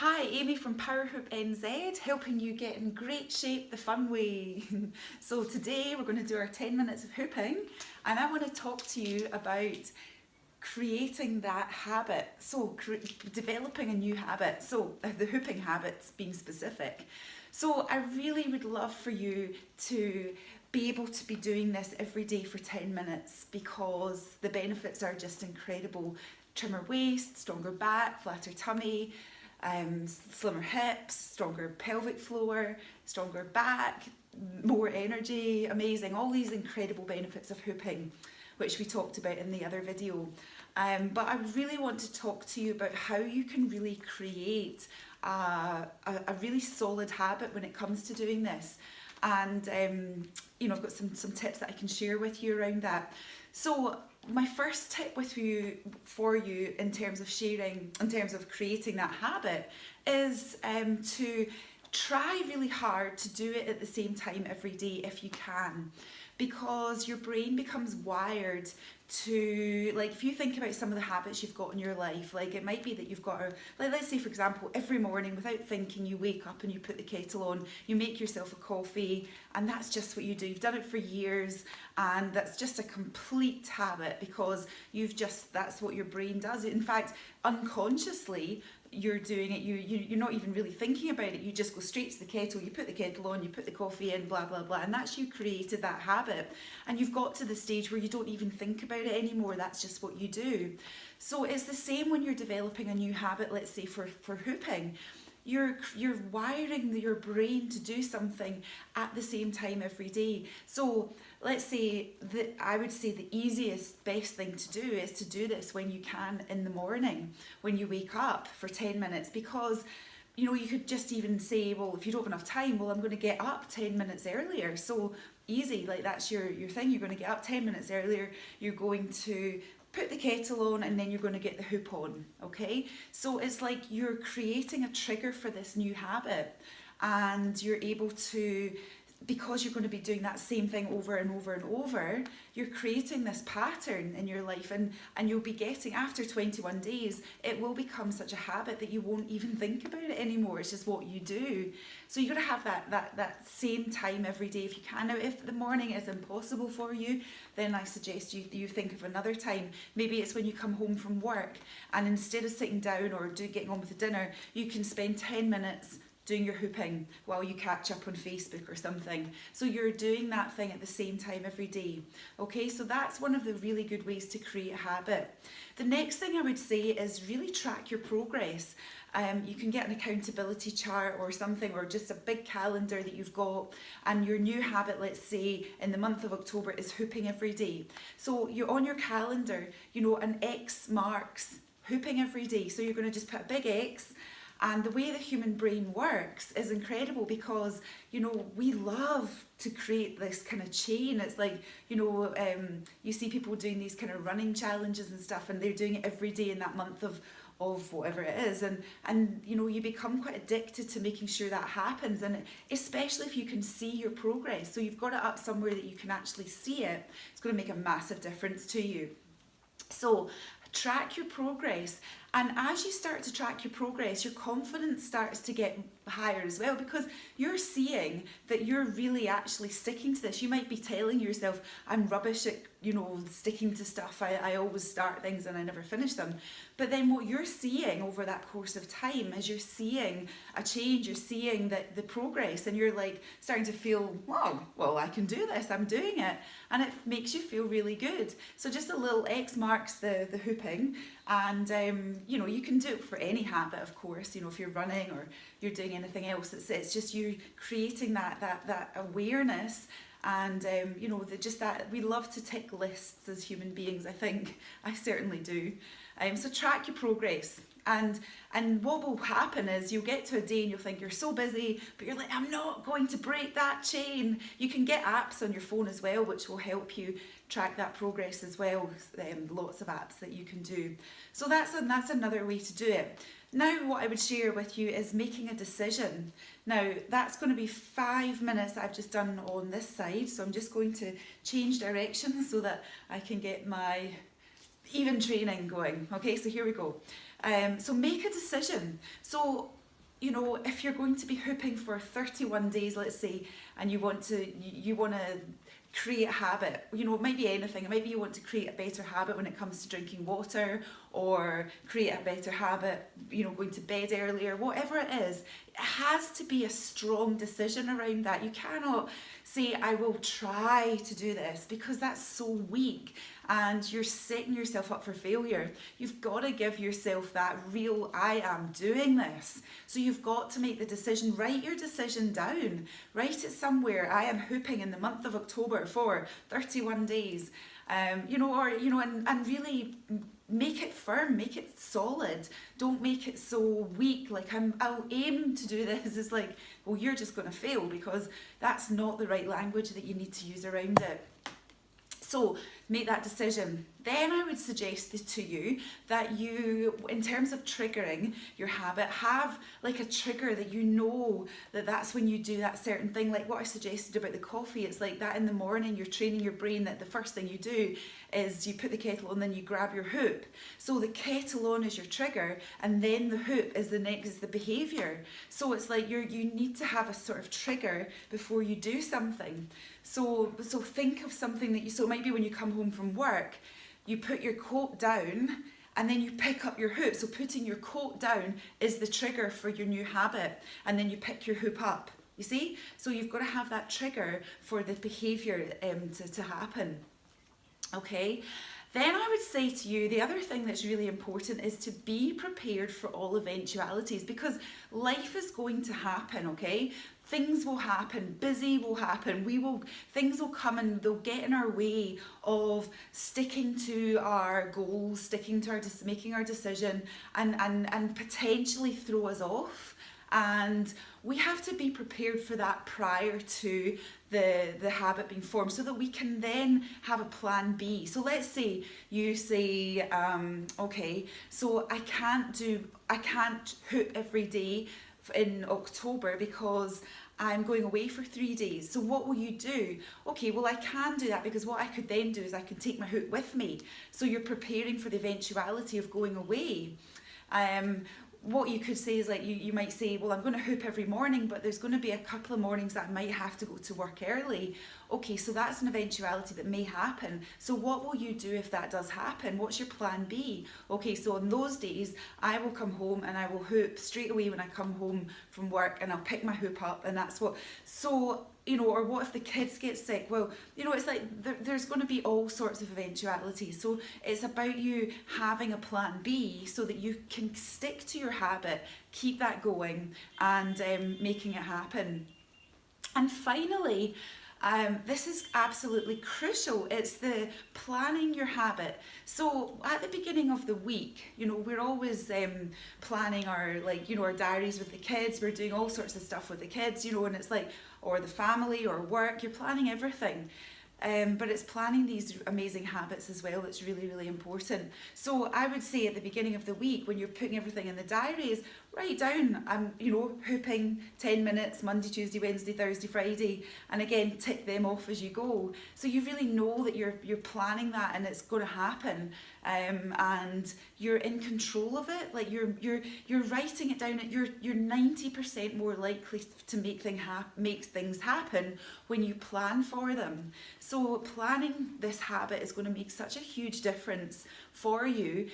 Hi, Amy from Powerhoop NZ, helping you get in great shape the fun way. So today we're going to do our 10 minutes of hooping, and I want to talk to you about creating that habit. So developing a new habit. So the hooping habits being specific. So I really would love for you to be able to be doing this every day for 10 minutes because the benefits are just incredible. Trimmer waist, stronger back, flatter tummy, slimmer hips, stronger pelvic floor, stronger back, more energy, amazing, all these incredible benefits of hooping, which we talked about in the other video. But I really want to talk to you about how you can really create a really solid habit when it comes to doing this. And I've got some tips that I can share with you around that. So my first tip for you in terms of creating that habit is to try really hard to do it at the same time every day if you can, because your brain becomes wired to, like, if you think about some of the habits you've got in your life, like it might be that you've got to, like, let's say for example, every morning without thinking you wake up and you put the kettle on, you make yourself a coffee, and that's just what you do. You've done it for years, and that's just a complete habit because that's what your brain does. In fact, unconsciously you're doing it, you're not even really thinking about it, you just go straight to the kettle, you put the kettle on, you put the coffee in, blah blah blah, and that's, you created that habit, and you've got to the stage where you don't even think about it anymore, that's just what you do. So it's the same when you're developing a new habit, let's say for hooping. You're wiring your brain to do something at the same time every day. So let's say that I would say the easiest, best thing to do is to do this when you can in the morning, when you wake up for 10 minutes, because you could just even say, well, if you don't have enough time, well, I'm going to get up 10 minutes earlier. So easy, like that's your thing. You're going to get up 10 minutes earlier, you're going to put the kettle on, and then you're going to get the hoop on, okay? So it's like you're creating a trigger for this new habit, and you're able to, because you're going to be doing that same thing over and over and over, you're creating this pattern in your life, and you'll be getting, after 21 days, it will become such a habit that you won't even think about it anymore. It's just what you do. So you've got to have that same time every day if you can. Now, if the morning is impossible for you, then I suggest you think of another time. Maybe it's when you come home from work, and instead of sitting down or getting on with the dinner, you can spend 10 minutes doing your hooping while you catch up on Facebook or something. So you're doing that thing at the same time every day. Okay, so that's one of the really good ways to create a habit. The next thing I would say is really track your progress. You can get an accountability chart or something, or just a big calendar that you've got, and your new habit, let's say in the month of October, is hooping every day. So you're on your calendar, an X marks hooping every day. So you're going to just put a big X. And the way the human brain works is incredible because, we love to create this kind of chain. It's like, you see people doing these kind of running challenges and stuff, and they're doing it every day in that month of whatever it is. And you become quite addicted to making sure that happens. And especially if you can see your progress. So you've got it up somewhere that you can actually see it. It's going to make a massive difference to you. So track your progress, and as you start to track your progress, your confidence starts to get higher as well, because you're seeing that you're really actually sticking to this. You might be telling yourself, I'm rubbish at sticking to stuff, I always start things and I never finish them. But then what you're seeing over that course of time is you're seeing a change, you're seeing the progress, and you're like starting to feel, wow, well, I can do this, I'm doing it, and it makes you feel really good. So just a little X marks the hooping, and you can do it for any habit, of course. If you're running or you're doing anything else, it's just you creating that awareness. And just that we love to tick lists as human beings. I think I certainly do. So track your progress, and what will happen is you'll get to a day and you'll think you're so busy, but you're like, I'm not going to break that chain. You can get apps on your phone as well, which will help you track that progress as well. Lots of apps that you can do. So that's another way to do it. Now what I would share with you is making a decision. Now that's going to be 5 minutes that I've just done on this side, so I'm just going to change direction so that I can get my even training going. Okay, so here we go. So make a decision. So you know, if you're going to be hooping for 31 days, let's say, and you want to create a habit, you know, it might be anything. Maybe you want to create a better habit when it comes to drinking water, or create a better habit, you know, going to bed earlier, whatever it is. It has to be a strong decision around that. You cannot say, I will try to do this, because that's so weak and you're setting yourself up for failure. You've got to give yourself that real, I am doing this. So you've got to make the decision. Write your decision down. Write it somewhere. I am hooping in the month of October for 31 days. You know, or, you know, and really make it firm, make it solid. Don't make it so weak, like I'll aim to do this. It's like, well, you're just going to fail, because that's not the right language that you need to use around it. So make that decision. Then I would suggest to you that you, in terms of triggering your habit, have like a trigger that you know that that's when you do that certain thing. Like what I suggested about the coffee, it's like that in the morning you're training your brain that the first thing you do is you put the kettle on, then you grab your hoop. So the kettle on is your trigger, and then the hoop is the next, is the behaviour. So it's like you need to have a sort of trigger before you do something. So think of something that so it might be when you come home from work, you put your coat down and then you pick up your hoop. So putting your coat down is the trigger for your new habit, and then you pick your hoop up. You see? So you've got to have that trigger for the behaviour to happen. Okay? Then I would say to you, the other thing that's really important is to be prepared for all eventualities, because life is going to happen, okay? Things will happen, busy will happen, things will come and they'll get in our way of sticking to our goals, sticking to making our decision, and potentially throw us off. And we have to be prepared for that prior to the habit being formed, so that we can then have a plan B. So let's say you say, okay, so I can't hoop every day in October because I'm going away for 3 days. So what will you do? Okay, well I can do that, because what I could then do is I can take my hoop with me. So you're preparing for the eventuality of going away. What you could say is, like, you might say, well, I'm going to hoop every morning, but there's going to be a couple of mornings that I might have to go to work early. Okay, so that's an eventuality that may happen. So what will you do if that does happen? What's your plan B? Okay, so on those days, I will come home and I will hoop straight away when I come home from work, and I'll pick my hoop up, and that's what. So, you know, or what if the kids get sick? Well, you know, it's like there's going to be all sorts of eventualities. So it's about you having a plan B so that you can stick to your habit, keep that going, and making it happen. And finally, this is absolutely crucial. It's the planning your habit. So at the beginning of the week, you know, we're always planning our, like, you know, our diaries with the kids. We're doing all sorts of stuff with the kids, you know, and it's like, or the family or work, you're planning everything. But it's planning these amazing habits as well that's really, really important. So I would say at the beginning of the week, when you're putting everything in the diaries, write down, you know, hooping 10 minutes, Monday, Tuesday, Wednesday, Thursday, Friday, and again, tick them off as you go. So you really know that you're planning that and it's going to happen, and you're in control of it. Like you're writing it down. You're 90% more likely to make things happen when you plan for them. So planning this habit is going to make such a huge difference for you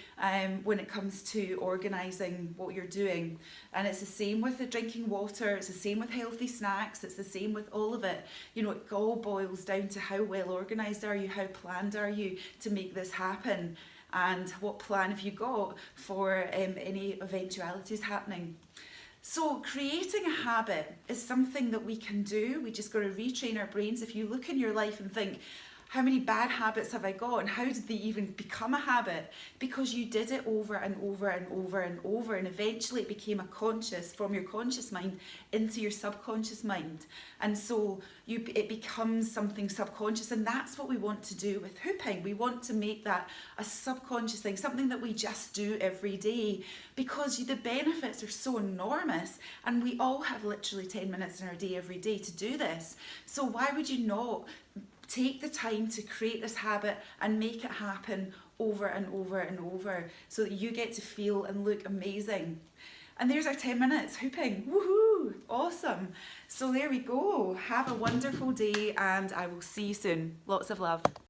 when it comes to organising what you're doing. And it's the same with the drinking water, it's the same with healthy snacks, it's the same with all of it. You know, it all boils down to how well organised are you, how planned are you to make this happen, and what plan have you got for any eventualities happening. So creating a habit is something that we can do. We just got to retrain our brains. If you look in your life and think, how many bad habits have I got, and how did they even become a habit? Because you did it over and over and over and over, and eventually it became from your conscious mind into your subconscious mind. And so it becomes something subconscious, and that's what we want to do with hooping. We want to make that a subconscious thing, something that we just do every day, because the benefits are so enormous, and we all have literally 10 minutes in our day every day to do this. So why would you not take the time to create this habit and make it happen over and over and over, so that you get to feel and look amazing? And there's our 10 minutes hooping. Woohoo! Awesome. So there we go. Have a wonderful day and I will see you soon. Lots of love.